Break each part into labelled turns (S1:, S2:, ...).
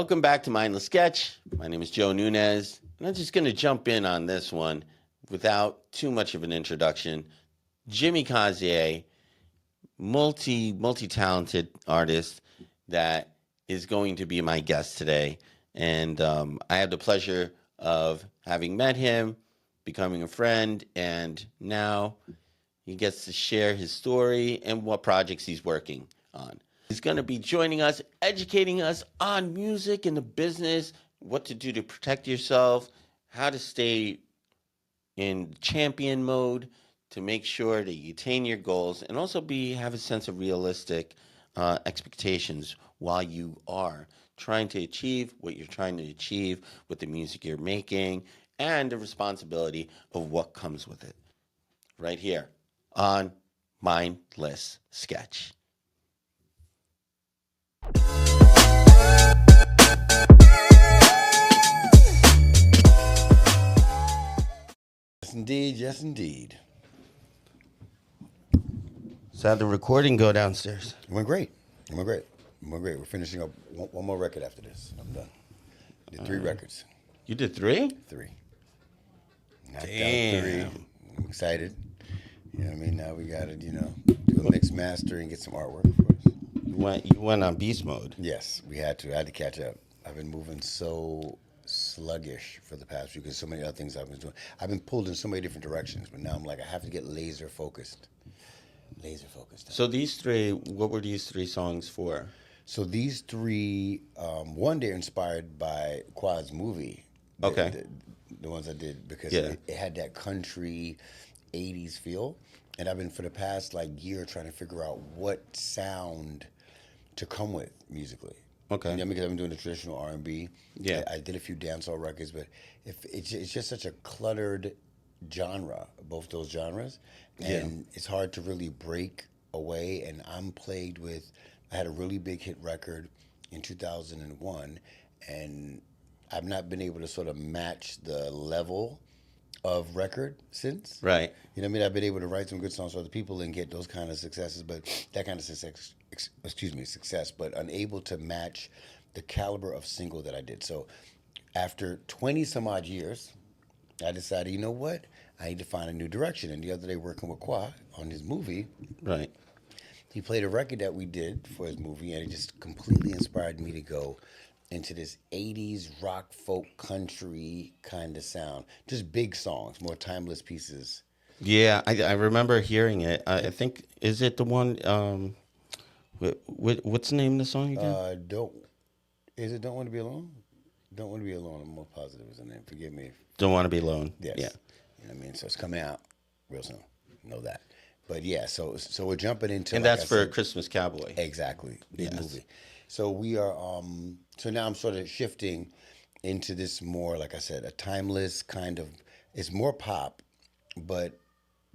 S1: Welcome back to Mindless Sketch. My name is Joe Nunez, and I'm just going to jump in on this one without too much of an introduction. Jimmy Cozier, multi-talented artist that is going to be my guest today. And I have the pleasure of having met him, becoming a friend, and now he gets to share his story and what projects he's working on. He's going to be joining us, educating us on music and the business, what to do to protect yourself, how to stay in champion mode to make sure that you attain your goals, and also have a sense of realistic expectations while you are trying to achieve what you're trying to achieve with the music you're making and the responsibility of what comes with it. Right here on Mindless Sketch.
S2: Yes, indeed. Yes, indeed.
S1: So how'd the recording go downstairs?
S2: It went great. It went great. It went great. We're finishing up one more record after this. I'm done. Did 3 records.
S1: You did 3?
S2: 3. Knocked
S1: Damn.
S2: out 3. I'm excited. You know what I mean? Now we got to, do a mix master and get some artwork for us.
S1: You went on beast mode.
S2: Yes, we had to. I had to catch up. I've been moving so sluggish for the past few because so many other things I've been doing. I've been pulled in so many different directions, but now I'm like, I have to get laser focused.
S1: So these 3, what were these 3 songs for?
S2: So these 3, one they're inspired by Quad's movie.
S1: Okay.
S2: The ones I did because
S1: Yeah.
S2: it had that country 80s feel. And I've been for the past year trying to figure out what sound to come with musically.
S1: Okay.
S2: Because I've been doing the traditional R&B.
S1: Yeah.
S2: I did a few dancehall records, but it's just such a cluttered genre, both those genres. And it's hard to really break away. And I'm plagued with, I had a really big hit record in 2001, and I've not been able to sort of match the level of record since.
S1: Right.
S2: You know what I mean? I've been able to write some good songs for other people and get those kind of successes, but that kind of success, but unable to match the caliber of single that I did. So after 20 some odd years, I decided, you know what? I need to find a new direction. And the other day, working with Qua on his movie,
S1: Right.
S2: he played a record that we did for his movie, and it just completely inspired me to go into this 80s rock, folk, country kind of sound. Just big songs, more timeless pieces.
S1: Yeah, I remember hearing it. I think, is it the one, what's the name of the song again?
S2: Don't Want to Be Alone? Don't Want to Be Alone. I'm more positive is the name. Forgive me.
S1: Don't Want to Be Alone.
S2: Yes.
S1: Yeah.
S2: You know what I mean? So it's coming out real soon. Know that. But yeah, so we're jumping into,
S1: And that's for Christmas Cowboy.
S2: Exactly. Big
S1: Yes.
S2: movie. So we are so now I'm sort of shifting into this more, like I said, a timeless kind of, it's more pop, but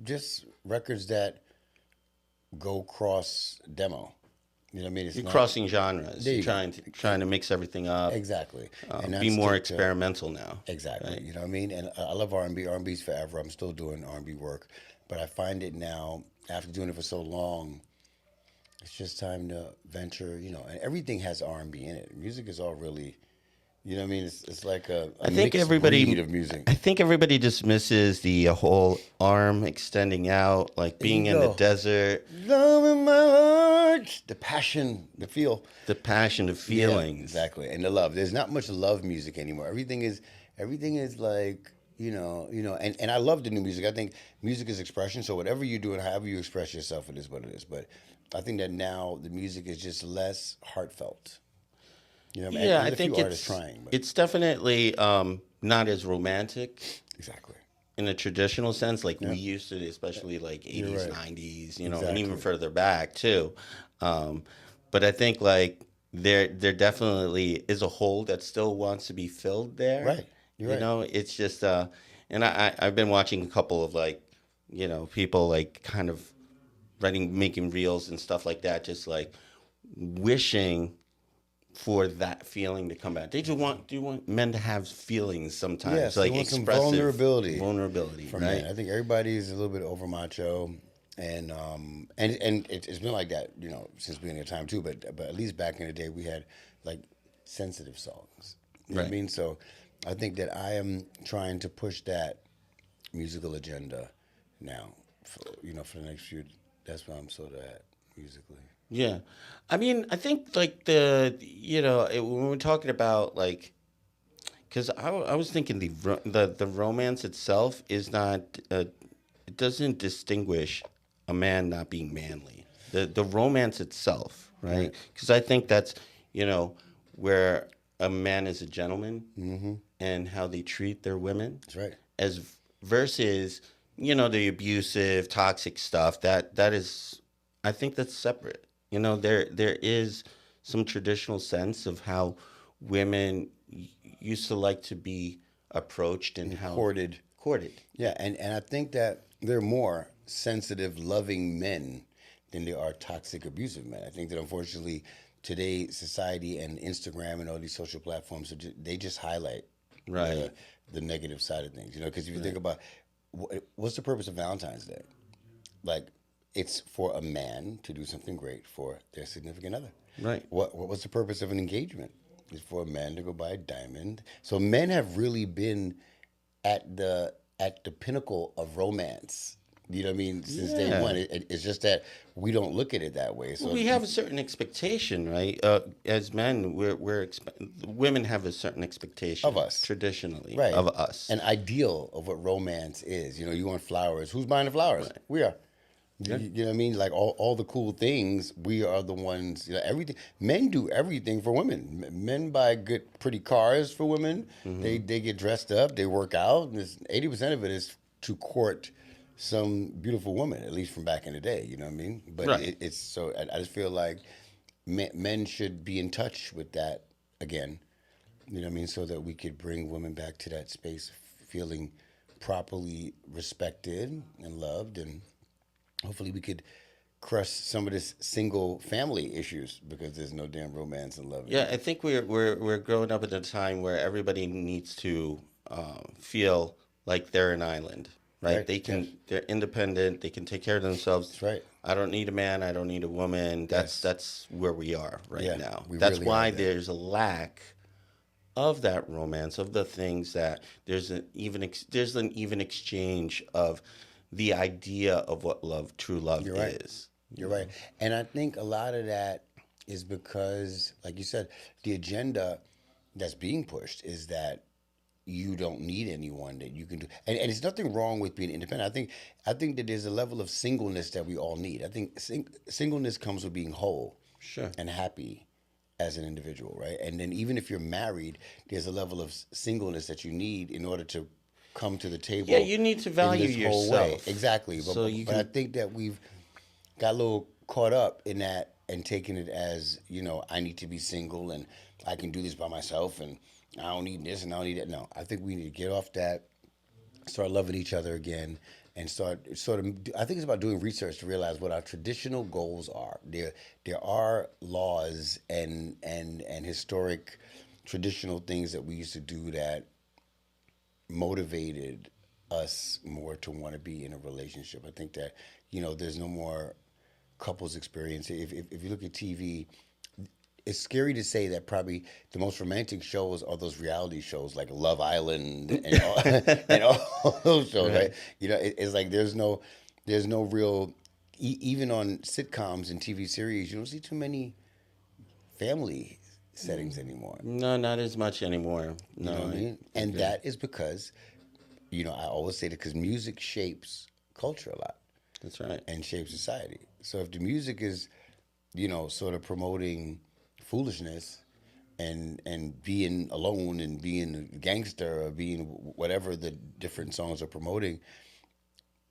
S2: just records that go cross demo. You know what I mean? It's
S1: You're
S2: not,
S1: crossing genres.
S2: There you
S1: You're trying to mix everything up.
S2: exactly. And not
S1: Be more
S2: stick to-
S1: experimental now.
S2: Exactly.
S1: Right.
S2: You know what I mean? And I love R&B. R&B's forever. I'm still doing R&B work. But I find it now, after doing it for so long, it's just time to venture, and everything has R&B in it. Music is all really, you know what I mean? It's like a
S1: I think
S2: mixed
S1: everybody
S2: breed of music.
S1: I think everybody dismisses the whole arm extending out, like being in the
S2: go.
S1: desert,
S2: Love in my heart. The passion, the feel.
S1: the passion, the feelings.
S2: Yeah, exactly. And the love. There's not much love music anymore. Everything is like, and I love the new music. I think music is expression. So whatever you do and however you express yourself, it is what it is. But I think that now the music is just less heartfelt.
S1: Yeah, I think
S2: artists trying. But.
S1: it's definitely not as romantic
S2: Exactly.
S1: in a traditional sense, like we used to, especially like 80s,
S2: right.
S1: 90s, and even
S2: Exactly.
S1: further back too. But I think like there definitely is a hole that still wants to be filled there.
S2: Right. You're right.
S1: It's just and I've been watching a couple of people like kind of making reels and stuff like that, just like wishing for that feeling to come back. They just want men to have feelings sometimes,
S2: Yes,
S1: like
S2: they want some
S1: expressive
S2: vulnerability from
S1: right?
S2: men. I think everybody's a little bit over macho, and it's been like that, since beginning of time too. But at least back in the day, we had like sensitive songs. You know what I
S1: Right.
S2: mean? So I think that I am trying to push that musical agenda now. For the next few. That's where I'm sort of at musically.
S1: Yeah. I mean, I think like when we're talking about like, because I was thinking the romance itself is not, it doesn't distinguish a man not being manly. The romance itself, right?
S2: Right.
S1: Because I think that's, you know, where a man is a gentleman and how they treat their women,
S2: That's right.
S1: as versus, the abusive, toxic stuff. That is, I think that's separate. There is some traditional sense of how women used to like to be approached and how
S2: Courted.
S1: courted.
S2: Yeah, and I think that there are more sensitive, loving men than there are toxic, abusive men. I think that unfortunately today society and Instagram and all these social platforms they just highlight
S1: Right.
S2: the negative side of things. Because if you think about what's the purpose of Valentine's Day, like it's for a man to do something great for their significant other.
S1: Right.
S2: What's the purpose of an engagement? It's for a man to go buy a diamond. So men have really been at the pinnacle of romance. You know what I mean? Since day
S1: Yeah.
S2: one, it's just that we don't look at it that way. So
S1: We have a certain expectation, right? As men, women have a certain expectation
S2: Of us.
S1: traditionally
S2: right,
S1: of us.
S2: an ideal of what romance is. You want flowers. Who's buying the flowers? We are. You know what I mean? Like all the cool things, we are the ones. Everything. Men do everything for women. Men buy good, pretty cars for women. They get dressed up. They work out. And 80% of it is to court some beautiful woman, at least from back in the day. You know what I mean? But
S1: Right.
S2: it's so. I just feel like men should be in touch with that again. You know what I mean? So that we could bring women back to that space, of feeling properly respected and loved, and hopefully we could crush some of this single family issues because there's no damn romance and love
S1: Yeah,
S2: anymore.
S1: I think we're growing up at a time where everybody needs to feel like they're an island, right?
S2: Right? Yes.
S1: They're independent. They can take care of themselves.
S2: That's right.
S1: I don't need a man. I don't need a woman.
S2: Yes.
S1: That's where we are right
S2: Yeah,
S1: now.
S2: we
S1: That's
S2: really are
S1: why
S2: there.
S1: there's a lack of that romance, of the things that there's an even exchange of the idea of what true love
S2: You're right.
S1: is.
S2: You're right. And I think a lot of that is because, like you said, the agenda that's being pushed is that you don't need anyone that you can do. And it's nothing wrong with being independent. I think that there's a level of singleness that we all need. I think singleness comes with being whole
S1: Sure.
S2: and happy as an individual, right? And then even if you're married, there's a level of singleness that you need in order to come to the table.
S1: Yeah, you need to value
S2: in this whole way.
S1: yourself.
S2: Exactly.
S1: So you
S2: but I
S1: can
S2: think that we've got a little caught up in that and taking it as, I need to be single and I can do this by myself and I don't need this and I don't need that. No, I think we need to get off that, start loving each other again, and start sort of. I think it's about doing research to realize what our traditional goals are. There are laws and historic traditional things that we used to do that motivated us more to want to be in a relationship. I think that there's no more couples experience. If you look at TV, it's scary to say that probably the most romantic shows are those reality shows like Love Island and all, and all those shows, right? It's like there's no real even on sitcoms and TV series, you don't see too many family settings anymore.
S1: no, not as much anymore.
S2: You know
S1: No,
S2: what I mean?
S1: I
S2: And
S1: agree.
S2: that is because I always say that because music shapes culture a lot
S1: That's right.
S2: and shapes society. So if the music is, sort of promoting foolishness and being alone and being a gangster or being whatever the different songs are promoting,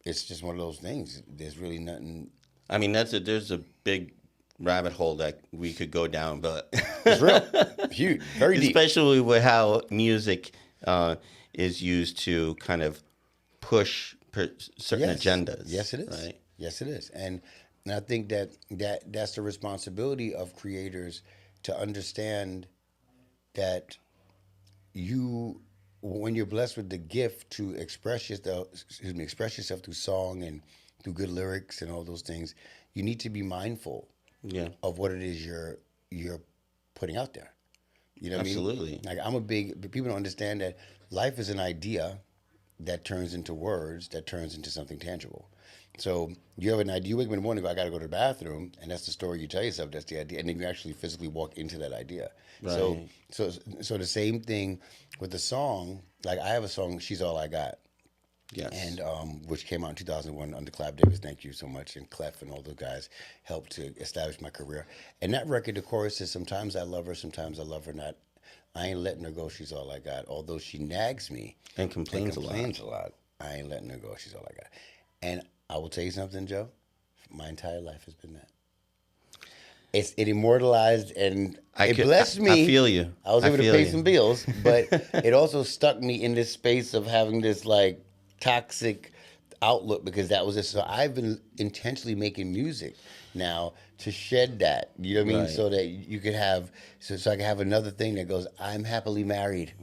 S2: it's just one of those things. There's really nothing.
S1: I mean, there's a big rabbit hole that we could go down, but
S2: It's real, huge, very deep.
S1: especially with how music is used to kind of push certain
S2: Yes,
S1: agendas.
S2: yes, it is.
S1: Right.
S2: Yes, it is. And I think that's the responsibility of creators to understand that when you're blessed with the gift to express yourself through song and through good lyrics and all those things, you need to be mindful
S1: Yeah.
S2: of what it is you're putting out there. You know what I mean?
S1: Absolutely.
S2: Like I'm a big, but people don't understand that life is an idea that turns into words that turns into something tangible. So you have an idea. You wake up in the morning, and go, I got to go to the bathroom, and that's the story you tell yourself. That's the idea, and then you actually physically walk into that idea. So,
S1: Right.
S2: so the same thing with the song. Like I have a song, "She's All I Got,"
S1: Yes.
S2: and which came out in 2001 under Clive Davis. Thank you so much, and Clef and all those guys helped to establish my career. And that record, the chorus is, "Sometimes I love her, sometimes I love her not. I ain't letting her go. She's all I got. Although she nags me
S1: And
S2: and
S1: complains a lot.
S2: complains a lot, I ain't letting her go. She's all I got." And I will tell you something, Joe. My entire life has been that. It immortalized and it blessed me.
S1: I feel you.
S2: I was able to
S1: feel
S2: pay
S1: you.
S2: some bills, but it also stuck me in this space of having this like toxic outlook because that was it. So I've been intentionally making music now to shed that. You know what I mean?
S1: Right.
S2: So that you could have so I can have another thing that goes, I'm happily married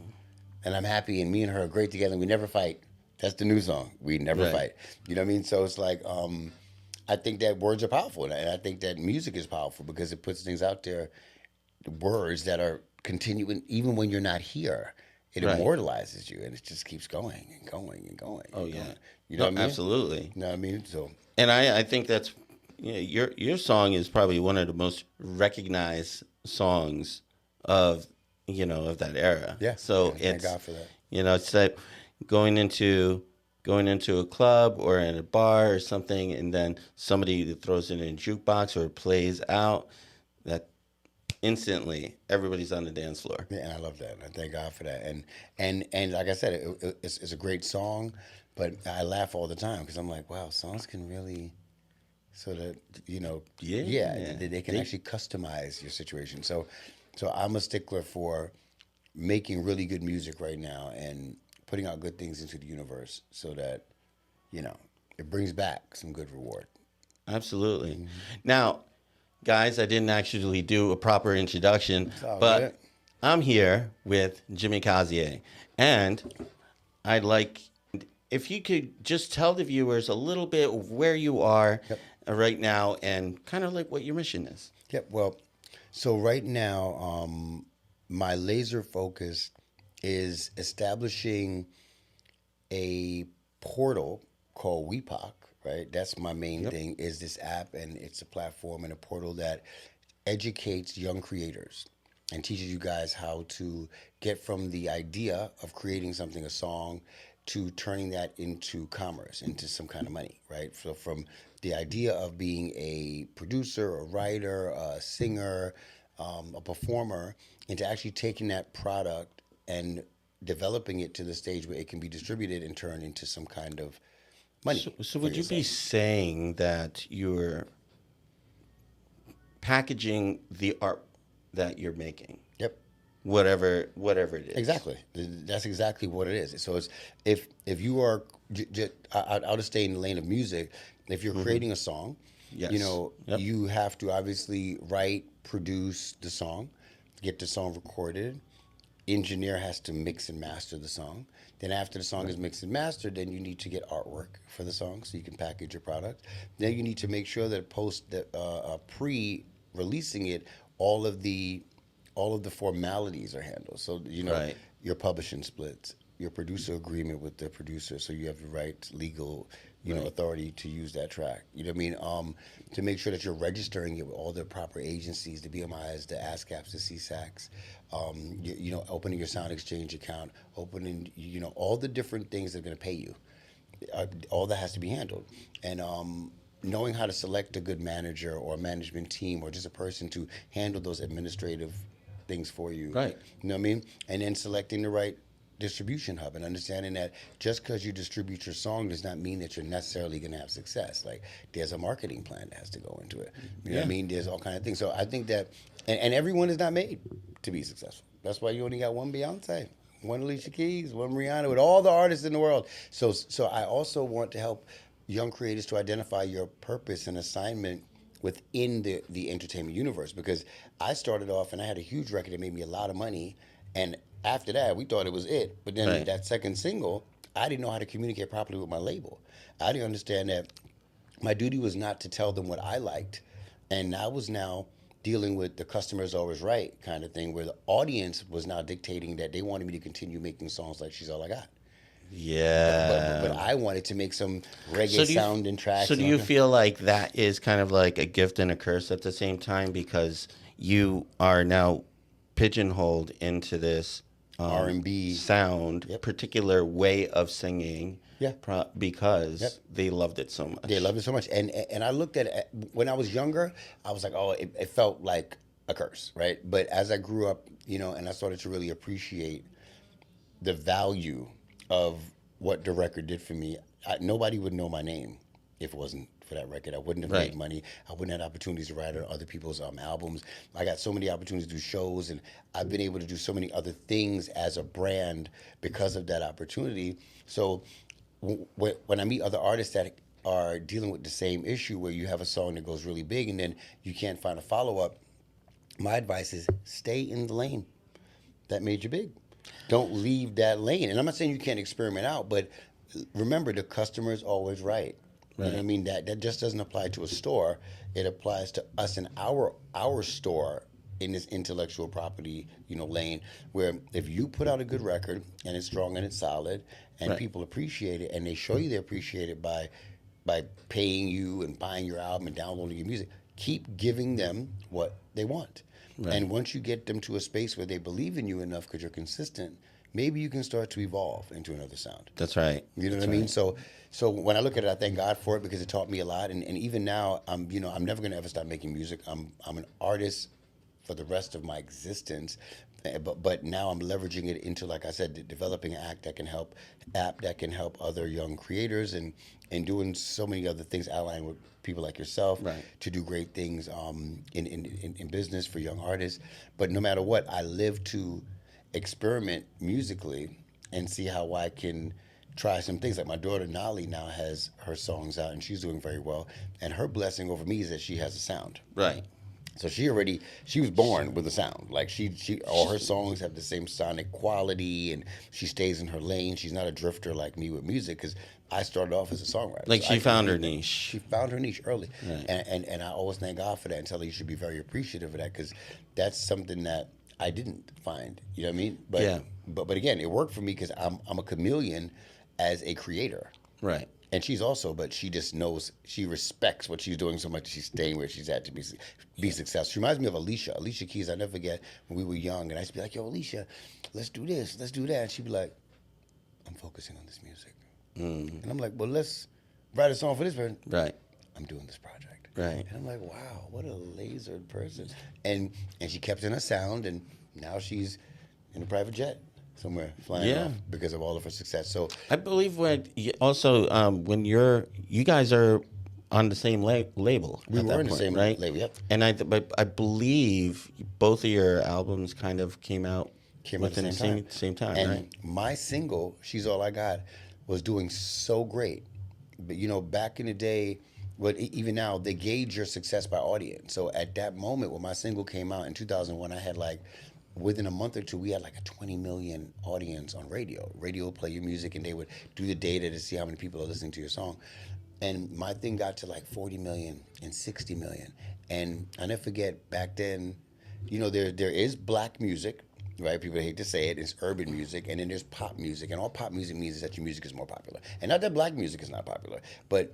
S2: and I'm happy and me and her are great together and we never fight. That's the new song. We never
S1: Right.
S2: fight. You know what I mean? So it's like I think that words are powerful, and I think that music is powerful because it puts things out there, words that are continuing even when you're not here. It
S1: Right.
S2: immortalizes you, and it just keeps going and going and going.
S1: Oh
S2: and
S1: yeah.
S2: going. You know
S1: No,
S2: what I mean?
S1: absolutely.
S2: You know what I mean? So
S1: And I think that's your song is probably one of the most recognized songs of of that era.
S2: yeah.
S1: So
S2: Thank
S1: it's
S2: God for that.
S1: it's that going into a club or in a bar or something, and then somebody throws it in a jukebox or plays out that instantly everybody's on the dance floor.
S2: Yeah, and I love that. I thank God for that. And like I said, it's a great song, but I laugh all the time because I'm like, wow, songs can really sort of
S1: Yeah.
S2: they can actually customize your situation. So I'm a stickler for making really good music right now and putting out good things into the universe so that it brings back some good reward.
S1: Absolutely.
S2: Mm-hmm.
S1: Now, guys, I didn't actually do a proper introduction,
S2: It's all
S1: but
S2: good.
S1: I'm here with Jimmy Cozier, and I'd like if you could just tell the viewers a little bit of where you are right now and kind of like what your mission is.
S2: Yep. Well, so right now, my laser focus is establishing a portal called Wepoc, right? That's my main thing is this app, and it's a platform and a portal that educates young creators and teaches you guys how to get from the idea of creating something, a song, to turning that into commerce, into some kind of money, right? So from the idea of being a producer, a writer, a singer, a performer, into actually taking that product and developing it to the stage where it can be distributed and turned into some kind of money.
S1: So
S2: for
S1: would you be
S2: yourself.
S1: saying that you're packaging the art that you're making,
S2: Yep.
S1: whatever it is?
S2: Exactly. That's exactly what it is. So it's if you are I'll just stay in the lane of music. If you're creating a song,
S1: Yes. Yep.
S2: you have to obviously write, produce the song, get the song recorded. Engineer has to mix and master the song. Then after the song is mixed and mastered, then you need to get artwork for the song so you can package your product. Then you need to make sure that pre-releasing it, all of the formalities are handled. So
S1: Right.
S2: your publishing splits, your producer agreement with the producer, so you have the right legal authority to use that track. You know what I mean? To make sure that you're registering it with all the proper agencies, the BMIs, the ASCAPs, the CSACs. Opening your Sound Exchange account, opening all the different things that are going to pay you. All that has to be handled, and knowing how to select a good manager or a management team or just a person to handle those administrative things for you.
S1: Right.
S2: You know what I mean? And then selecting the right distribution hub and understanding that just because you distribute your song does not mean that you're necessarily going to have success. Like there's a marketing plan that has to go into it. You know what I mean? There's all kinds of things. So I think that, and everyone is not made to be successful. That's why you only got one Beyonce, one Alicia Keys, one Rihanna, with all the artists in the world. So I also want to help young creators to identify your purpose and assignment within the entertainment universe, because I started off and I had a huge record that made me a lot of money, and after that we thought it was it, but then
S1: Right.
S2: that second single, I didn't know how to communicate properly with my label. I didn't understand that my duty was not to tell them what I liked, and I was now dealing with the customer's always right kind of thing, where the audience was now dictating that they wanted me to continue making songs like She's All I Got. But
S1: Yeah.
S2: I wanted to make some reggae
S1: So do you
S2: sounding tracks.
S1: so do
S2: And all
S1: you
S2: that.
S1: feel like that is kind of like a gift and a curse at the same time because you are now pigeonholed into this
S2: R&B.
S1: sound,
S2: Yep.
S1: particular way of singing,
S2: Yeah.
S1: because
S2: Yep.
S1: they loved it so much.
S2: They love it so much. And I looked at it when I was younger, I was like, oh, it felt like a curse, right? But as I grew up, and I started to really appreciate the value of what the record did for me, nobody would know my name if it wasn't for that record. I wouldn't have
S1: Right.
S2: made money. I wouldn't have opportunities to write on other people's albums. I got so many opportunities to do shows, and I've been able to do so many other things as a brand because of that opportunity. So when I meet other artists that are dealing with the same issue, where you have a song that goes really big and then you can't find a follow up, my advice is stay in the lane that made you big. Don't leave that lane. And I'm not saying you can't experiment out, but remember, the customer is always right. You know what I mean? That just doesn't apply to a store. It applies to us in our store in this intellectual property, lane, where if you put out a good record and it's strong and it's solid and
S1: Right.
S2: people appreciate it and they show you they appreciate it by paying you and buying your album and downloading your music, keep giving them what they want.
S1: Right.
S2: And once you get them to a space where they believe in you enough because you're consistent, maybe you can start to evolve into another sound.
S1: That's right.
S2: You know
S1: That's
S2: what I mean?
S1: right.
S2: So when I look at it, I thank God for it because it taught me a lot. And even now, I'm never gonna ever stop making music. I'm an artist for the rest of my existence. But now I'm leveraging it into, like I said, developing an app that can help other young creators and doing so many other things, allying with people like yourself
S1: Right.
S2: to do great things in business for young artists. But no matter what, I live to experiment musically and see how I can try some things. Like my daughter Nali now has her songs out and she's doing very well. And her blessing over me is that she has a sound.
S1: Right.
S2: So she was born with a sound. Like she all her songs have the same sonic quality, and she stays in her lane. She's not a drifter like me with music, because I started off as a songwriter.
S1: Like
S2: So
S1: she
S2: I
S1: found her
S2: created-
S1: niche.
S2: She found her niche early,
S1: Right.
S2: and I always thank God for that and tell her you should be very appreciative of that, because that's something that I didn't find. You know what I mean? But
S1: Yeah.
S2: but again, it worked for me because I'm a chameleon as a creator.
S1: Right.
S2: And she's also, but she just knows, she respects what she's doing so much. She's staying where she's at to be successful. She reminds me of Alicia Keys. I never forget when we were young, and I used to be like, "Yo, Alicia, let's do this, let's do that." And she'd be like, "I'm focusing on this music," and I'm like, "Well, let's write a song for this person."
S1: Right.
S2: I'm doing this project,
S1: Right.
S2: and I'm like, "Wow, what a lasered person!" And she kept in her sound, and now she's in a private jet somewhere flying
S1: Yeah.
S2: off because of all of her success. So
S1: I believe when you guys are on the same label.
S2: we
S1: at
S2: were
S1: that
S2: in the
S1: point,
S2: same
S1: right?
S2: label, yep.
S1: And but I believe both of your albums kind of came out
S2: Came out
S1: within
S2: at
S1: the same time,
S2: And
S1: right?
S2: my single, She's All I Got, was doing so great. But back in the day, even now, they gauge your success by audience. So at that moment when my single came out in 2001, I had within a month or two, we had a 20 million audience on radio. Radio would play your music and they would do the data to see how many people are listening to your song. And my thing got to 40 million and 60 million. And I never forget, back then, there is black music, right? People hate to say it. It's urban music, and then there's pop music, and all pop music means is that your music is more popular. And not that black music is not popular, but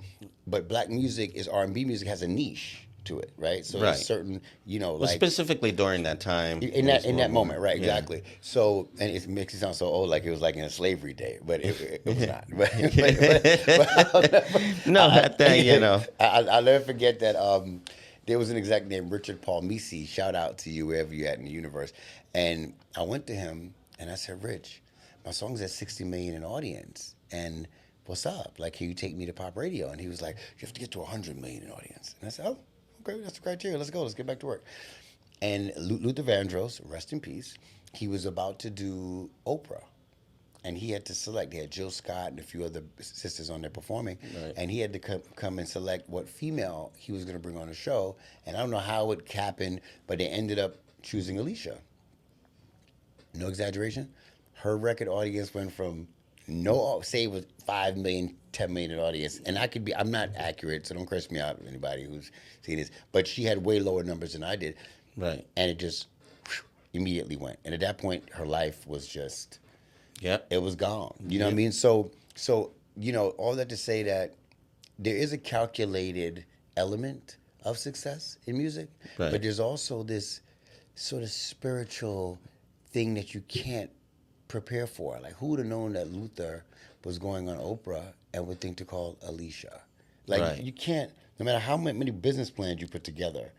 S2: black music is R&B music, has a niche to it, right? So
S1: Right.
S2: there's certain,
S1: Well, specifically during that time.
S2: in
S1: it was
S2: that
S1: more-
S2: moment, right?
S1: yeah.
S2: Exactly. So, and it makes it sound so old, like it was in a slavery day, but it was not.
S1: No, not that,
S2: I'll never forget that there was an exec named Richard Paul Misi. Shout out to you wherever you're at in the universe. And I went to him and I said, "Rich, my song's at 60 million in audience, and what's up? Can you take me to pop radio?" And he was like, "You have to get to 100 million in audience." And I said, "Oh, okay, that's the criteria. Let's go. Let's get back to work." And Luther Vandross, rest in peace, he was about to do Oprah. And he had to select. They had Jill Scott and a few other sisters on there performing.
S1: Right.
S2: And he had to come and select what female he was going to bring on the show. And I don't know how it happened, but they ended up choosing Alicia. No exaggeration. Her record audience went from say it was 5 million, 10 million in audience. And I'm not accurate, so don't curse me out, anybody who's seen this. But she had way lower numbers than I did.
S1: Right.
S2: And it just immediately went. And at that point, her life was just,
S1: Yep.
S2: it was gone. You know what I
S1: Yep.
S2: mean? So, all that to say that there is a calculated element of success in music,
S1: Right.
S2: but there's also this sort of spiritual thing that you can't prepare for. Like, who would have known that Luther was going on Oprah and would think to call Alicia? Like,
S1: Right.
S2: you can't, no matter how many business plans you put together,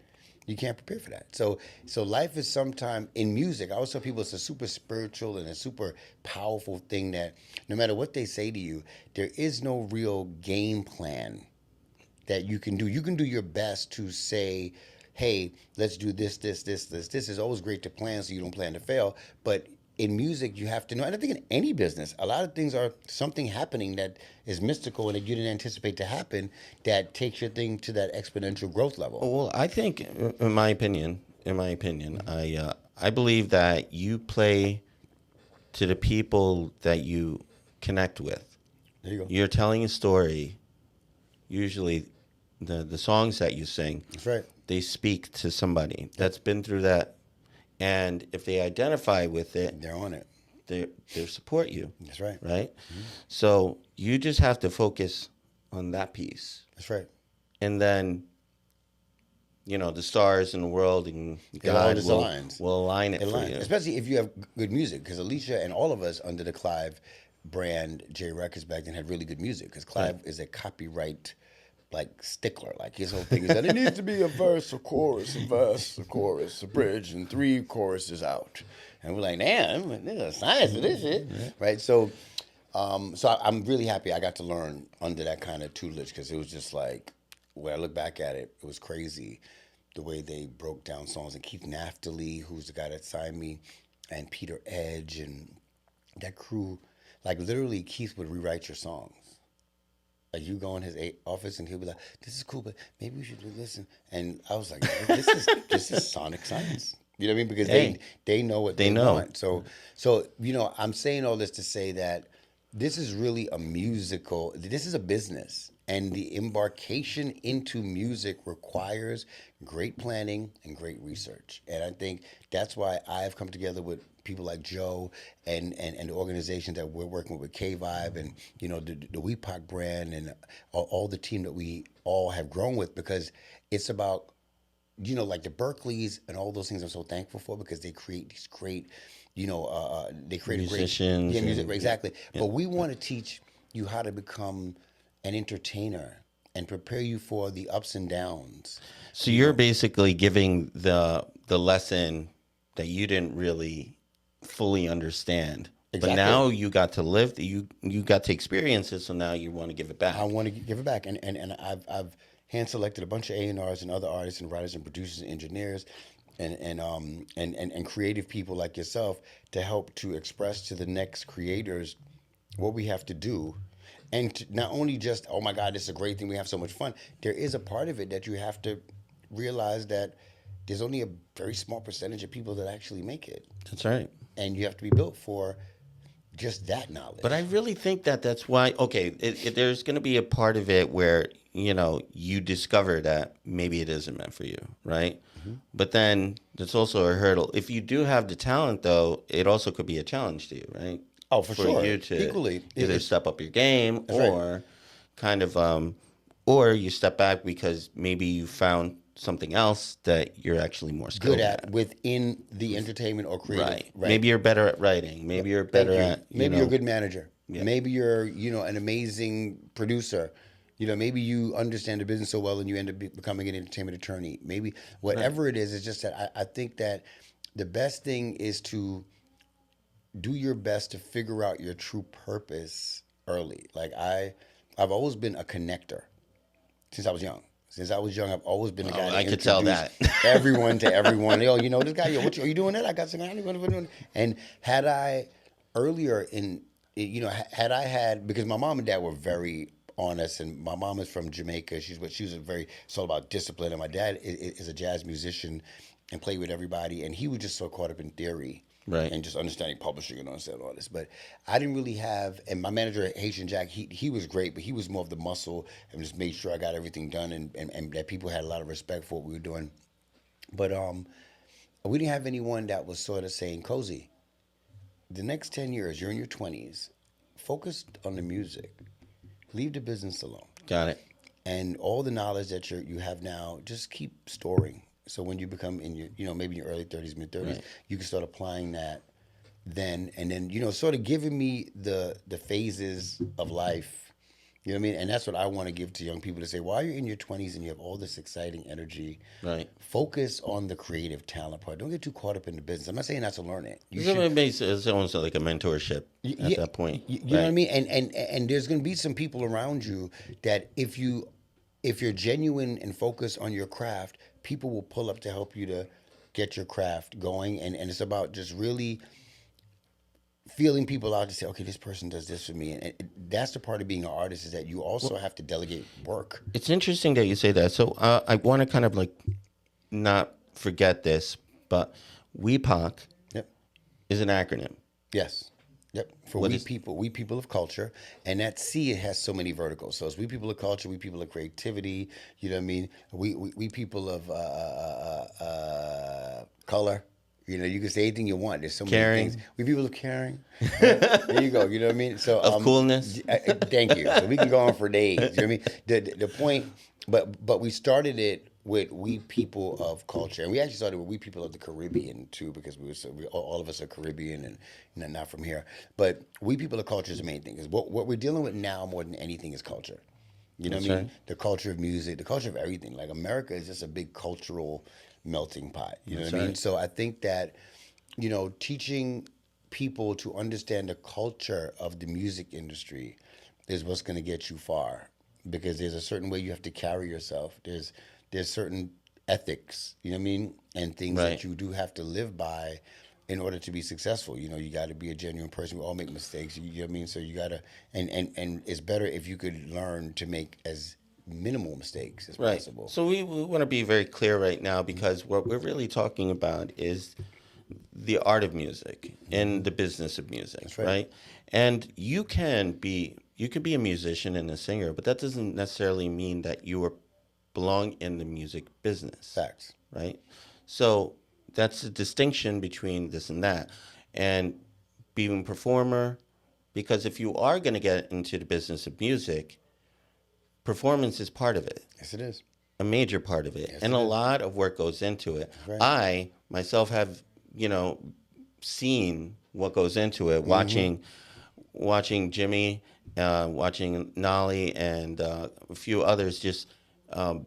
S2: you can't prepare for that. So life is sometimes in music. I always tell people it's a super spiritual and a super powerful thing that no matter what they say to you, there is no real game plan that you can do. You can do your best to say, hey, let's do this, this, this, this. This is always great to plan so you don't plan to fail. But in music, you have to know, and I think in any business, a lot of things are something happening that is mystical and that you didn't anticipate to happen that takes your thing to that exponential growth level.
S1: Well, I think, in my opinion, I believe that you play to the people that you connect with.
S2: There you go.
S1: You're telling a story. Usually, the songs that you sing,
S2: That's right.
S1: they speak to somebody that's been through that, and if they identify with it,
S2: They're on it.
S1: they support you.
S2: That's right.
S1: Right. So you just have to focus on that piece,
S2: That's right.
S1: and then the stars in the world and God
S2: just
S1: will
S2: aligns.
S1: align it for you.
S2: Especially if you have good music, because Alicia and all of us under the Kvibe brand, J Records back then had really good music, because Kvibe is a copyright stickler. Like his whole thing is that it needs to be a verse, a chorus, a verse, a chorus, a bridge, and 3 choruses out. And we're like, damn, there's a science to this shit, right? So, I'm really happy I got to learn under that kind of tutelage, because it was just like, when I look back at it, it was crazy the way they broke down songs. And Keith Naftali, who's the guy that signed me, and Peter Edge, and that crew, literally Keith would rewrite your songs. Like, you go in his office and he'll be like, this is cool, but maybe we should do this. And I was like, this is sonic science. You know what I mean? Because they know what they want. So I'm saying all this to say that this is really this is a business. And the embarkation into music requires great planning and great research. And I think that's why I've come together with people like Joe and the organization that we're working with Kvibe, and the Wepoc brand, and all the team that we all have grown with, because it's about like the Berkeleys and all those things. I'm so thankful for, because they create these great they create
S1: musicians,
S2: a great music, exactly. Yeah. But we want to teach you how to become an entertainer and prepare you for the ups and downs.
S1: So you're basically giving the lesson that you didn't really fully understand. Exactly. But now you got to live, you got to experience it, so now you want to give it back.
S2: I want to give it back. And I've hand selected a bunch of A&Rs and other artists and writers and producers and engineers and creative people like yourself to help to express to the next creators what we have to do. And to not only just, oh my God, this is a great thing, we have so much fun. There is a part of it that you have to realize that there's only a very small percentage of people that actually make it.
S1: That's right.
S2: And you have to be built for just that knowledge.
S1: But I really think that's why, there's going to be a part of it where, you discover that maybe it isn't meant for you, right? Mm-hmm. But then there's also a hurdle. If you do have the talent, though, it also could be a challenge to you, right?
S2: Oh, for sure.
S1: You to
S2: equally
S1: either step up your game, or
S2: right.
S1: kind of, or you step back because maybe you found something else that you're actually more skilled
S2: good at within the entertainment or creative.
S1: Right. Maybe you're better at writing. Maybe you're better at.
S2: Maybe you're a good manager. Yeah. Maybe you're an amazing producer. Maybe you understand the business so well and you end up becoming an entertainment attorney. Maybe whatever it is, it's just that I think that the best thing is to do your best to figure out your true purpose early. Like I've always been a connector since I was young. Since I was young, I've always been the guy that
S1: could tell that.
S2: everyone to everyone. This guy, are you doing that? I got something. And had I earlier had I had, because my mom and dad were very honest, and my mom is from Jamaica. She was all about discipline, and my dad is a jazz musician and played with everybody, and he was just so caught up in theory. Right. And just understanding publishing and understanding all this. But I didn't really have, and my manager, Haitian Jack, he was great, but he was more of the muscle and just made sure I got everything done and that people had a lot of respect for what we were doing. But we didn't have anyone that was sort of saying, Cozy, the next 10 years, you're in your 20s, focus on the music, leave the business alone.
S1: Got it.
S2: And all the knowledge that you have now, just keep storing. So when you become in your, maybe in your early 30s, mid 30s,
S1: Right.
S2: you can start applying that then. And then, sort of giving me the phases of life. You know what I mean? And that's what I want to give to young people to say, while you're in your 20s and you have all this exciting energy,
S1: Right.
S2: focus on the creative talent part. Don't get too caught up in the business. I'm not saying not to learn it. You
S1: So it's almost like a mentorship at that point.
S2: You know what I mean? And there's going to be some people around you that if you're genuine and focused on your craft, people will pull up to help you to get your craft going. And it's about just really feeling people out to say, okay, this person does this for me. And that's the part of being an artist, is that you also have to delegate work.
S1: It's interesting that you say that. So I want to kind of like not forget this, but WEPOC
S2: Yep.
S1: is an acronym.
S2: Yes. Yep. For
S1: What
S2: we
S1: is-
S2: people, we people of culture, and that C, it has so many verticals. So it's we people of culture, we people of creativity. You know what I mean? We people of color. You can say anything you want. There's so many
S1: Caring.
S2: things. We people of caring. Right? There you go. You know what I mean? So
S1: Of coolness.
S2: Thank you. So we can go on for days. You know what I mean? The point, but we started it with we people of culture, and we actually started with we people of the Caribbean too, because all of us are Caribbean and not from here. But we people of culture is the main thing. Because what we're dealing with now more than anything is culture. You know what I mean?
S1: right.
S2: The culture of music, the culture of everything. Like America is just a big cultural melting pot. You know what I mean?
S1: right.
S2: So I think that, teaching people to understand the culture of the music industry is what's going to get you far, because there's a certain way you have to carry yourself. There's certain ethics, you know what I mean, and things
S1: Right.
S2: that you do have to live by in order to be successful. You got to be a genuine person. We all make mistakes. You know what I mean? So you got to, and it's better if you could learn to make as minimal mistakes as
S1: Right.
S2: possible.
S1: So we want to be very clear right now, because what we're really talking about is the art of music and the business of music,
S2: That's right.
S1: right? And you could be a musician and a singer, but that doesn't necessarily mean that belong in the music business.
S2: Facts.
S1: Right? So that's the distinction between this and that. And being a performer, because if you are going to get into the business of music, performance is part of it,
S2: Yes, it is.
S1: a major part of it.
S2: Yes,
S1: and
S2: it
S1: a
S2: is.
S1: lot of work goes into it.
S2: Right.
S1: I myself have, seen what goes into it, watching Jimmy, watching Nolly, and a few others just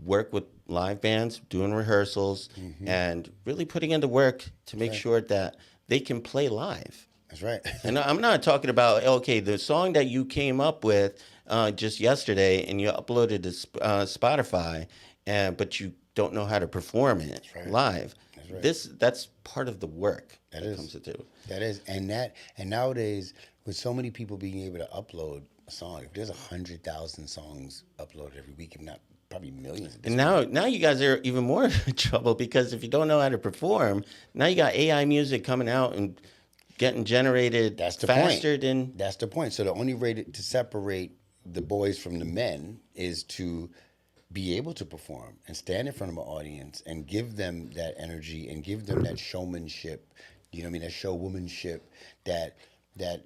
S1: work with live bands, doing rehearsals, and really putting in the work to make sure that they can play live.
S2: That's right.
S1: And I'm not talking about, okay, the song that you came up with just yesterday and you uploaded to Spotify, but you don't know how to perform it live.
S2: That's right.
S1: That's part of the work that
S2: is.
S1: comes into it.
S2: That is, and nowadays with so many people being able to upload a song, if there's 100,000 songs uploaded every week, if not probably millions.
S1: And now you guys are even more in trouble, because if you don't know how to perform, now you got AI music coming out and getting generated
S2: That's the
S1: faster
S2: point.
S1: than.
S2: That's the point. So the only way to separate the boys from the men is to be able to perform and stand in front of an audience and give them that energy and give them that showmanship, you know what I mean, that showwomanship that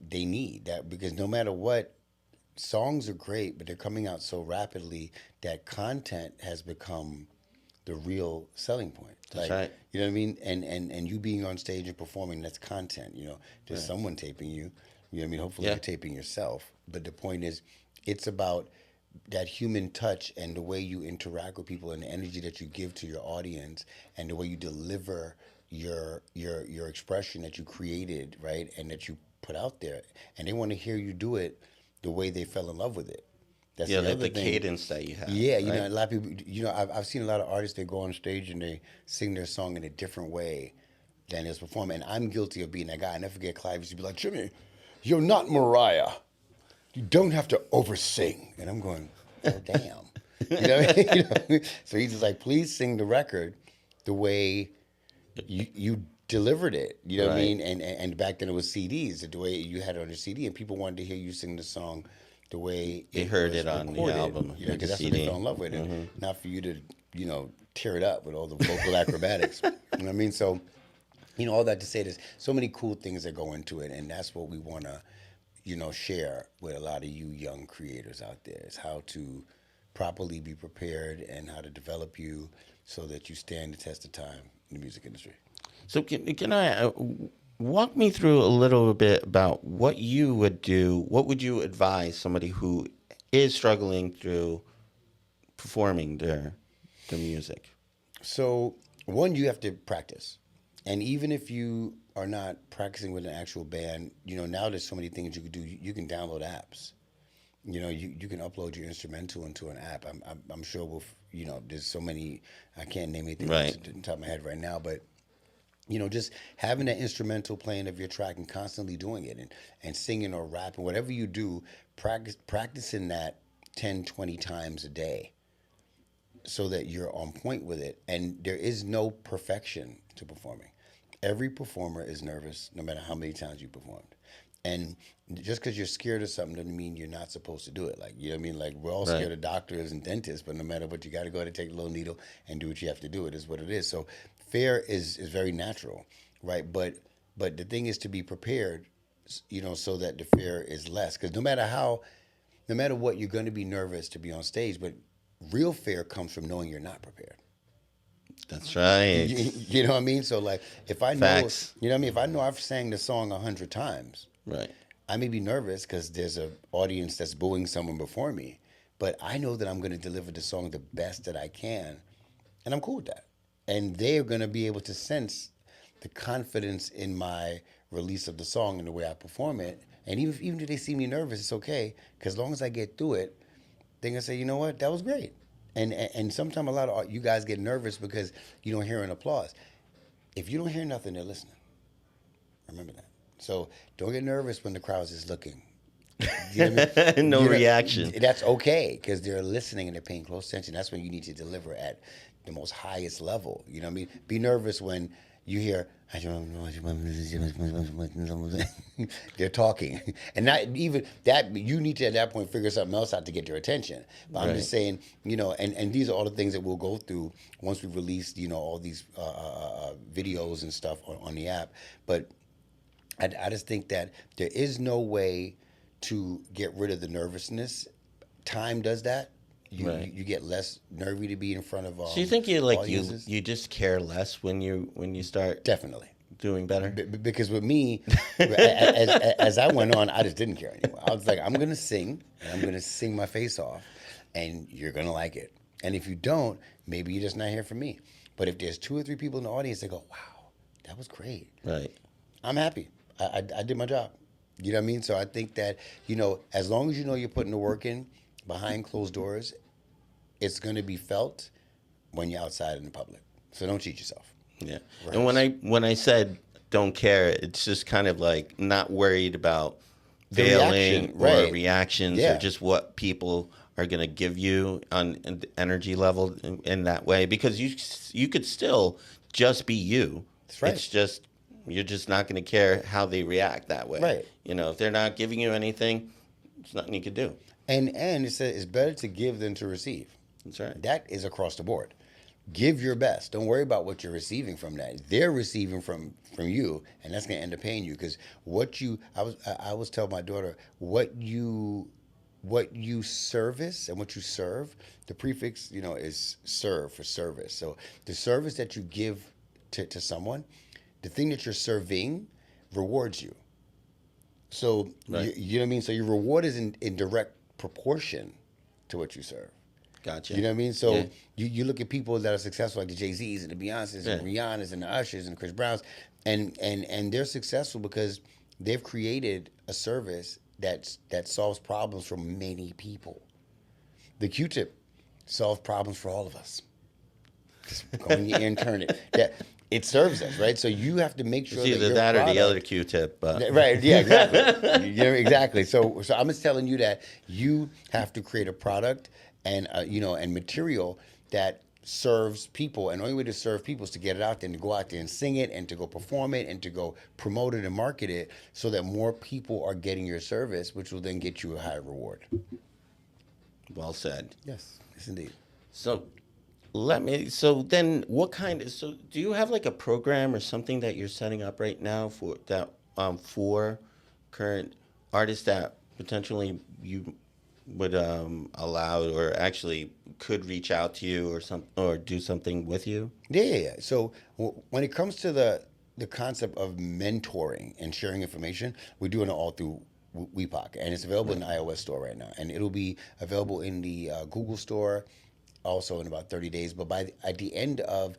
S2: they need. That because no matter what, songs are great, but they're coming out so rapidly that content has become the real selling point.
S1: That's right.
S2: You know what I mean? And you being on stage and performing, that's content. There's someone taping you. You know what I mean? Hopefully you're taping yourself. But the point is, it's about that human touch and the way you interact with people and the energy that you give to your audience and the way you deliver your expression that you created, right? And that you put out there. And they want to hear you do it the way they fell in love with it. That's
S1: Yeah,
S2: the
S1: like
S2: other
S1: the
S2: thing.
S1: cadence that you have.
S2: Yeah,
S1: right?
S2: a lot of people, I've seen a lot of artists, they go on stage and they sing their song in a different way than it's performed. And I'm guilty of being that guy. I never forget Clive used to be like, Jimmy, you're not Mariah. You don't have to oversing. And I'm going, oh, damn. You know what I mean? So he's just like, please sing the record the way you delivered it. You know what I
S1: Right.
S2: mean? And back then it was CDs, the way you had it on your CD. And people wanted to hear you sing the song the way
S1: They heard
S2: was
S1: it on the
S2: recorded,
S1: album,
S2: you know,
S1: the
S2: because that's what
S1: CD.
S2: they fell in love with it. Not for you to, tear it up with all the vocal acrobatics. You know what I mean? So All that to say, there's so many cool things that go into it, and that's what we want to, share with a lot of you young creators out there, is how to properly be prepared and how to develop you so that you stand the test of time in the music industry.
S1: So can I walk me through a little bit about what you would do? What would you advise somebody who is struggling through performing their music?
S2: So, one, you have to practice. And even if you are not practicing with an actual band, now there's so many things you can do. You can download apps. You can upload your instrumental into an app. I'm sure there's so many, I can't name anything
S1: Right.
S2: off the top of my head right now, but just having that instrumental playing of your track and constantly doing it and singing or rapping, whatever you do, practicing that 10, 20 times a day so that you're on point with it. And there is no perfection to performing. Every performer is nervous no matter how many times you performed. And just because you're scared of something doesn't mean you're not supposed to do it. Like, you know what I mean? Like, we're all
S1: Right.
S2: scared of doctors and dentists, but no matter what, you got to go ahead and take the little needle and do what you have to do. It is what it is. So fear is very natural, right? But the thing is to be prepared, so that the fear is less. Because no matter what, you're going to be nervous to be on stage, but real fear comes from knowing you're not prepared.
S1: That's right.
S2: You know what I mean? So, like, if I know,
S1: Facts.
S2: you know what I mean? If I know I've sang the song 100 times,
S1: Right.
S2: I may be nervous because there's an audience that's booing someone before me, but I know that I'm going to deliver the song the best that I can, and I'm cool with that. And they are going to be able to sense the confidence in my release of the song and the way I perform it. And even if they see me nervous, it's okay, because as long as I get through it, they're going to say, you know what, that was great. And sometimes a lot of you guys get nervous because you don't hear an applause. If you don't hear nothing, they're listening. Remember that. So don't get nervous when the crowd's just looking. You know what I mean?
S1: No reaction.
S2: That's okay, because they're listening and they're paying close attention. That's when you need to deliver at the most highest level. You know what I mean? Be nervous when you hear, they're talking. And not even that, you need to at that point figure something else out to get their attention. But I'm just saying, and these are all the things that we'll go through once we release, all these videos and stuff on the app. But I just think that there is no way to get rid of the nervousness. Time does that. You get less nervy to be in front of
S1: So you think
S2: audiences.
S1: you just care less when you start
S2: Definitely
S1: doing better?
S2: because with me, as I went on, I just didn't care anymore. I was like, I'm gonna sing and I'm gonna sing my face off, and you're gonna like it. And if you don't, maybe you're just not here for me. But if there's 2 or 3 people in the audience that go, wow, that was great,
S1: Right.
S2: I'm happy. I did my job. You know what I mean? So I think that, as long as you know you're putting the work in behind closed doors, it's going to be felt when you're outside in the public. So don't cheat yourself.
S1: Yeah.
S2: Right.
S1: And when I said don't care, it's just kind of like not worried about
S2: The
S1: failing
S2: reaction,
S1: or
S2: right.
S1: reactions
S2: Yeah.
S1: or just what people are going to give you on an energy level in that way, because you could still just be you.
S2: That's right.
S1: It's just you're just not going to care how they react that way.
S2: Right.
S1: If they're not giving you anything, there's nothing you can do.
S2: And it's better to give than to receive.
S1: That's right.
S2: That is across the board. Give your best. Don't worry about what you're receiving from that. They're receiving from you, and that's going to end up paying you, because I was telling my daughter, what you service and what you serve, the prefix, is serve, for service. So the service that you give to someone, the thing that you're serving rewards you. So
S1: Right.
S2: you know what I mean? So your reward is in direct proportion to what you serve.
S1: Gotcha.
S2: You know what I mean? So
S1: Yeah.
S2: you look at people that are successful, like the Jay-Z's and the Beyoncés and Rihanna's and the Ushers and the Chris Browns, and they're successful because they've created a service that solves problems for many people. The Q-tip solves problems for all of us. Just go in your ear and turn it. It serves us, right? So you have to make sure
S1: It's either
S2: your
S1: that or the
S2: product-
S1: other Q-tip.
S2: Right, yeah, exactly. Exactly. So I'm just telling you that you have to create a product and and material that serves people, and the only way to serve people is to get it out there and to go out there and sing it and to go perform it and to go promote it and market it, so that more people are getting your service, which will then get you a higher reward.
S1: Well said.
S2: Yes, indeed.
S1: So let me. So then, what kind of? So do you have like a program or something that you're setting up right now for that for current artists that potentially you would allow or actually could reach out to you or some or do something with you?
S2: Yeah. So when it comes to the concept of mentoring and sharing information, we're doing it all through Wepoc, and it's available in the iOS store right now, and it'll be available in the Google store also in about 30 days. But at the end of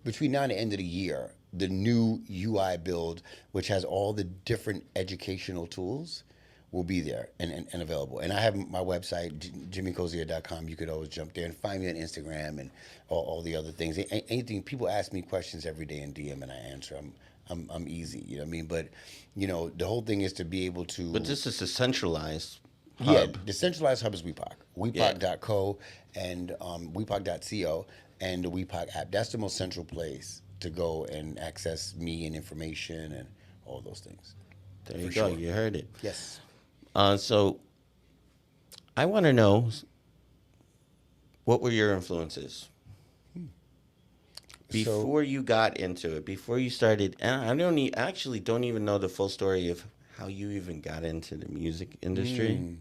S2: between now and the end of the year, the new UI build, which has all the different educational tools, will be there and available. And I have my website, jimmycozier.com. You could always jump there and find me on Instagram and all the other things. Anything, people ask me questions every day in DM and I answer. I'm easy, you know what I mean? But, the whole thing is to be able
S1: But
S2: to,
S1: this is a centralized
S2: yeah,
S1: hub.
S2: the centralized hub is Wepoc,
S1: Yeah.
S2: wepoc.co and wepoc.co and the Wepoc app. That's the most central place to go and access me and information and all those things,
S1: There you
S2: for
S1: go.
S2: sure.
S1: You heard it.
S2: Yes.
S1: So I want to know what were your influences
S2: So,
S1: before you got into it, before you started. And actually don't even know the full story of how you even got into the music industry.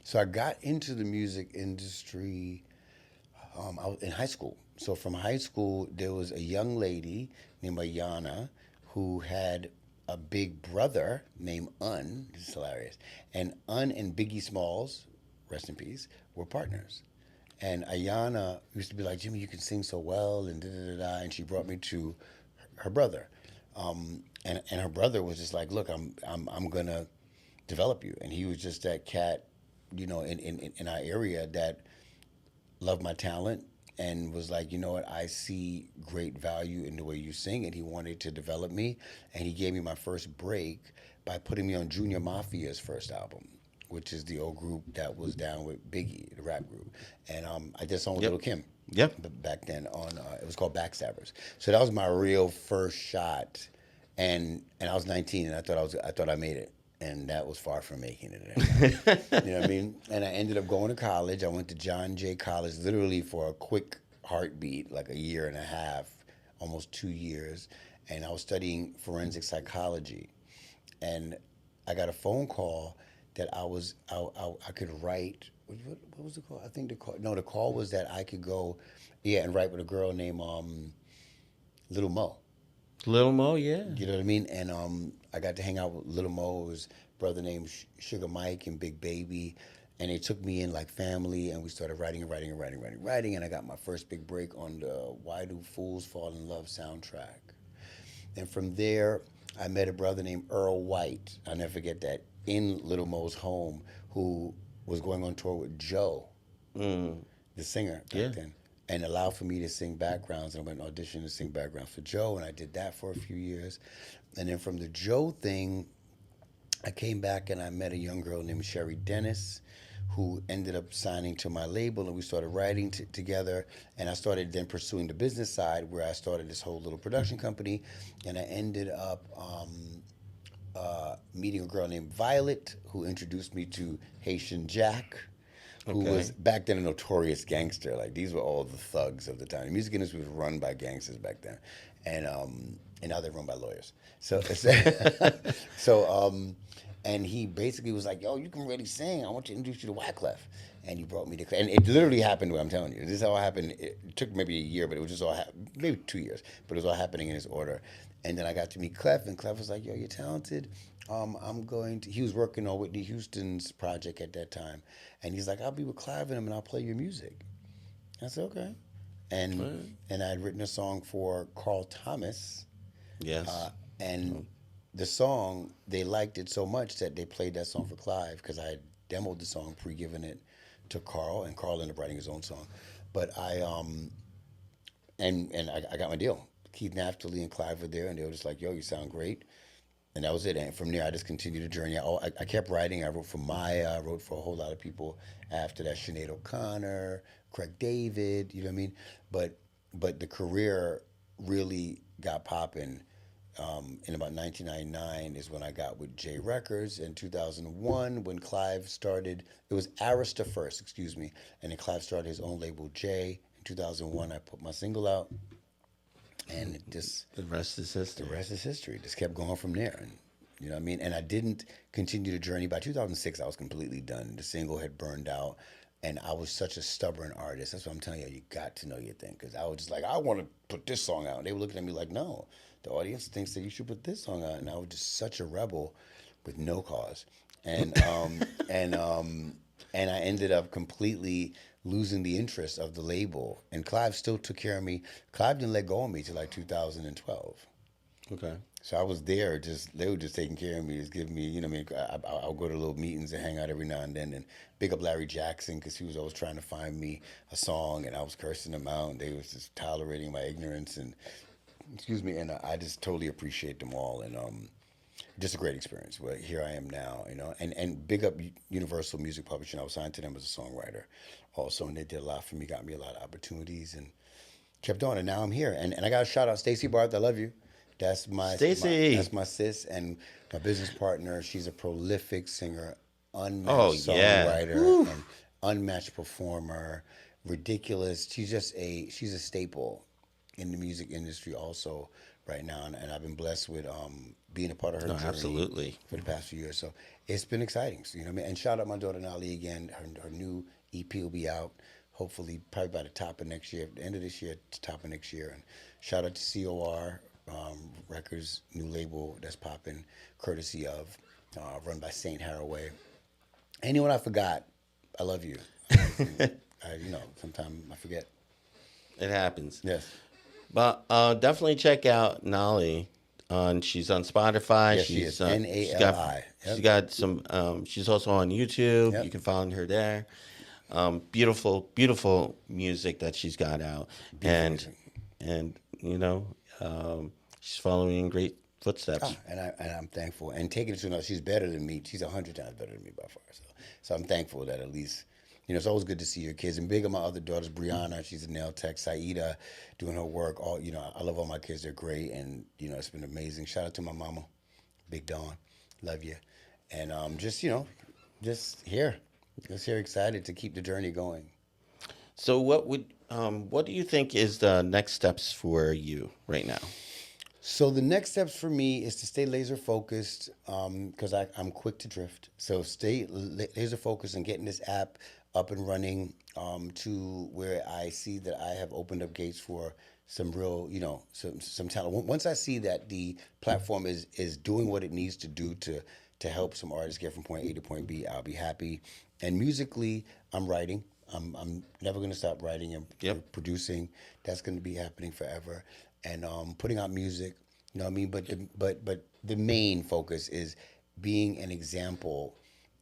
S2: so I got into the music industry. I was in high school. So from high school, there was a young lady named Ayana who had a big brother named Un. This is hilarious. And Un and Biggie Smalls, rest in peace, were partners. And Ayana used to be like, Jimmy, you can sing so well, and da da da da. And she brought me to her brother. And her brother was just like, look, I'm gonna develop you. And he was just that cat, in our area that loved my talent and was like, you know what, I see great value in the way you sing. And he wanted to develop me. And he gave me my first break by putting me on Junior Mafia's first album, which is the old group that was down with Biggie, the rap group. And I did a song with
S1: Yep.
S2: Lil Kim.
S1: Yep.
S2: Back then on it was called Backstabbers. So that was my real first shot, and I was 19 and I thought I made it, and that was far from making it at that time. You know what I mean? And I ended up going to college. I went to John Jay College literally for a quick heartbeat, like a year and a half, almost 2 years, and I was studying forensic psychology, and I got a phone call that I could write. What was the call? I think the call. No, the call was that I could go, yeah, and write with a girl named Little Mo.
S1: Little Mo, yeah.
S2: You know what I mean? And I got to hang out with Little Mo, his brother named Sugar Mike and Big Baby, and they took me in like family, and we started writing and writing and writing, writing, writing, and I got my first big break on the Why Do Fools Fall in Love soundtrack. And from there, I met a brother named Earl White. I'll never forget that, in Little Mo's home, who was going on tour with Joe,
S1: Mm,
S2: the singer
S1: yeah.
S2: back then, and allowed for me to sing backgrounds. And I went and auditioned to sing backgrounds for Joe, and I did that for a few years. And then from the Joe thing, I came back and I met a young girl named Sherry Dennis, who ended up signing to my label, and we started writing together. And I started then pursuing the business side, where I started this whole little production company, and I ended up meeting a girl named Violet, who introduced me to Haitian Jack, who was
S1: Okay.
S2: back then a notorious gangster. Like, these were all the thugs of the time. The music industry was run by gangsters back then, and now they're run by lawyers. So and he basically was like, "Yo, you can really sing. I want to introduce you to Wyclef." And he brought me to, and it literally happened. What I'm telling you, this is how it happened. It took maybe a year, but it was just all maybe 2 years, but it was all happening in this order. And then I got to meet Clef, and Clef was like, "Yo, you're talented. I'm going to." He was working on Whitney Houston's project at that time, and he's like, "I'll be with Clive and him, and I'll play your music." I said, "Okay," and
S1: Right.
S2: and I had written a song for Carl Thomas,
S1: Yes.
S2: and the song, they liked it so much that they played that song for Clive, because I had demoed the song, pre-given it to Carl, and Carl ended up writing his own song. But I got my deal. Keith Naftali and Clive were there, and they were just like, "Yo, you sound great." And that was it. And from there, I just continued the journey. I kept writing. I wrote for Maya. I wrote for a whole lot of people after that. Sinead O'Connor, Craig David. You know what I mean? But the career really got popping. In about 1999 is when I got with J Records. In 2001, when Clive started, it was Arista first, excuse me, and then Clive started his own label, J. In 2001, I put my single out, and it just
S1: The rest is history.
S2: the rest is history. Just kept going from there, and you know what I mean. And I didn't continue the journey. By 2006, I was completely done. The single had burned out, and I was such a stubborn artist. That's what I'm telling you. You got to know your thing, because I was just like, I want to put this song out, and they were looking at me like, no, the audience thinks that you should put this song out, and I was just such a rebel with no cause, and and I ended up completely losing the interest of the label. And Kvibe still took care of me. Kvibe didn't let go of me till like 2012.
S1: Okay.
S2: So I was there, they were just taking care of me, just giving me, you know, what I mean, I'll go to little meetings and hang out every now and then, and big up Larry Jackson, because he was always trying to find me a song, and I was cursing them out, and they was just tolerating my ignorance, and excuse me, and I just totally appreciate them all, and just a great experience. But here I am now, you know, and big up Universal Music Publishing. I was signed to them as a songwriter, also, and they did a lot for me, got me a lot of opportunities, and kept on, and now I'm here, and I got to shout out Stacey Barth. I love you. That's
S1: Stacey.
S2: that's my sis and my business partner. She's a prolific singer, unmatched songwriter, and unmatched performer. Ridiculous. She's a staple in the music industry also right now, and I've been blessed with being a part of her journey
S1: Absolutely.
S2: for the past few years. So it's been exciting. So, you know what I mean? And shout out my daughter Nali again. Her new EP will be out hopefully probably by the top of next year, the end of this year, to top of next year. And shout out to COR Records, new label that's popping, courtesy of, run by Saint Haraway. Anyone I forgot, I love you. You know, sometimes I forget.
S1: It happens.
S2: Yes.
S1: But definitely check out Nolly. She's on Spotify.
S2: Yes, she is. Nali.
S1: She's got some. She's also on YouTube.
S2: Yep.
S1: You can find her there. Beautiful, beautiful music that she's got out,
S2: Beautiful
S1: and you know, she's following in great footsteps.
S2: And I'm thankful. And taking it to another, she's better than me. She's 100 times better than me by far. So I'm thankful that at least, you know, it's always good to see your kids. And big on my other daughters, Brianna, she's a nail tech, Saida, doing her work. All, you know, I love all my kids. They're great, and you know, it's been amazing. Shout out to my mama, Big Dawn, love you. And just, you know, just here excited to keep the journey going.
S1: So what do you think is the next steps for you right now?
S2: So the next steps for me is to stay laser focused, because I'm quick to drift. So stay laser focused on getting this app up and running, to where I see that I have opened up gates for some real, you know, some talent. Once I see that the platform is doing what it needs to do to help some artists get from point A to point B, I'll be happy. And musically, I'm writing. I'm never going to stop writing and producing. That's going to be happening forever. And putting out music, you know what I mean? But the main focus is being an example.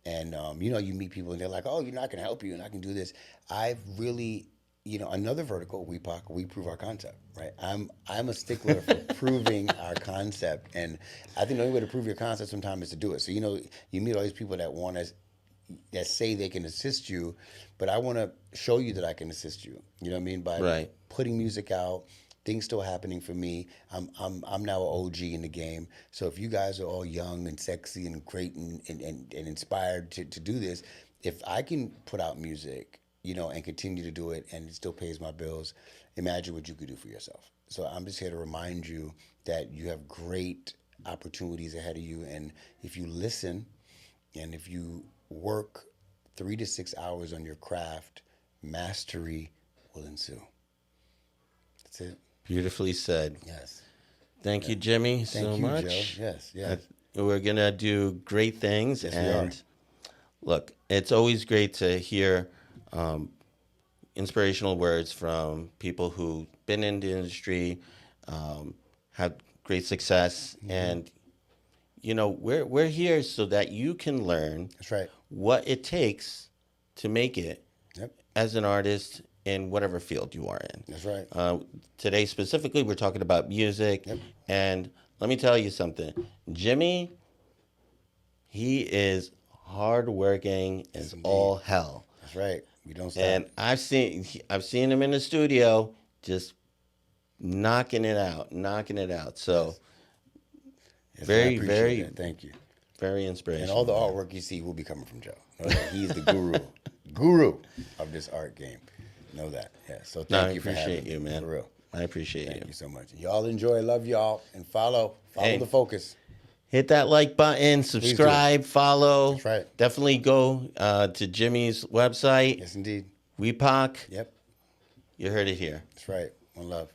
S2: And, you know, you meet people and they're like, oh, you know, I can help you and I can do this. I've really, you know, another vertical, Wepoc, we prove our concept, right? I'm a stickler for proving our concept. And I think the only way to prove your concept sometimes is to do it. So, you know, you meet all these people that say they can assist you, but I want to show you that I can assist you. You know what I mean? By putting music out, things still happening for me. I'm now an OG in the game. So if you guys are all young and sexy and great and inspired to do this, if I can put out music, you know, and continue to do it and it still pays my bills, imagine what you could do for yourself. So I'm just here to remind you that you have great opportunities ahead of you. And if you listen and if you work 3 to 6 hours on your craft, mastery will ensue. That's it.
S1: Beautifully said.
S2: Yes.
S1: Thank you, Jimmy,
S2: Thank
S1: so
S2: you,
S1: much.
S2: Joe. Yes.
S1: We're going to do great things.
S2: Yes,
S1: and
S2: we are.
S1: Look, it's always great to hear inspirational words from people who've been in the industry, had great success. Mm-hmm. And, you know, we're here so that you can learn
S2: That's right.
S1: what it takes to make it as an artist in whatever field you are in.
S2: That's right.
S1: Today specifically, we're talking about music.
S2: Yep.
S1: And let me tell you something. Jimmy, he is hardworking as all hell.
S2: That's right. We don't stop.
S1: And I've seen him in the studio just knocking it out. So
S2: Yes,
S1: very,
S2: I appreciate
S1: very,
S2: that. Thank you.
S1: very inspirational.
S2: And all the artwork you see will be coming from Joe. Know that he's the guru of this art game. Know that. Yeah. So
S1: No, I
S2: thank you for having
S1: appreciate
S2: me.
S1: you, man.
S2: For real.
S1: I appreciate
S2: Thank
S1: you.
S2: you so much. Y'all enjoy. Love y'all. And follow
S1: Hey.
S2: the focus.
S1: Hit that like button, subscribe, follow.
S2: That's right.
S1: Definitely go to Jimmy's website.
S2: Yes, indeed.
S1: Wepoc.
S2: Yep.
S1: You heard it here.
S2: That's right. One love.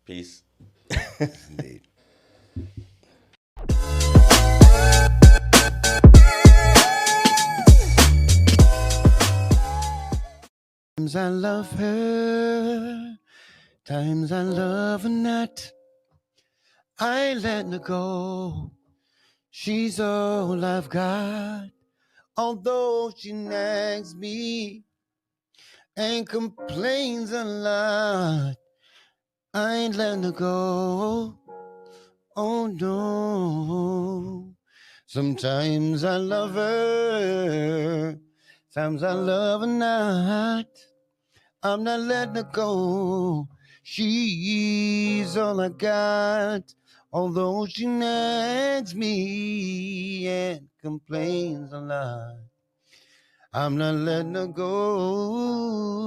S1: Peace.
S2: Yes, indeed. Times I love her, times I love her not. I let her go. She's all I've got. Although she nags me and complains a lot, I ain't letting her go. Oh no. Sometimes I love her, times I love her not. I'm not letting her go. She's all I got. Although she nags me and complains a lot, I'm not letting her go.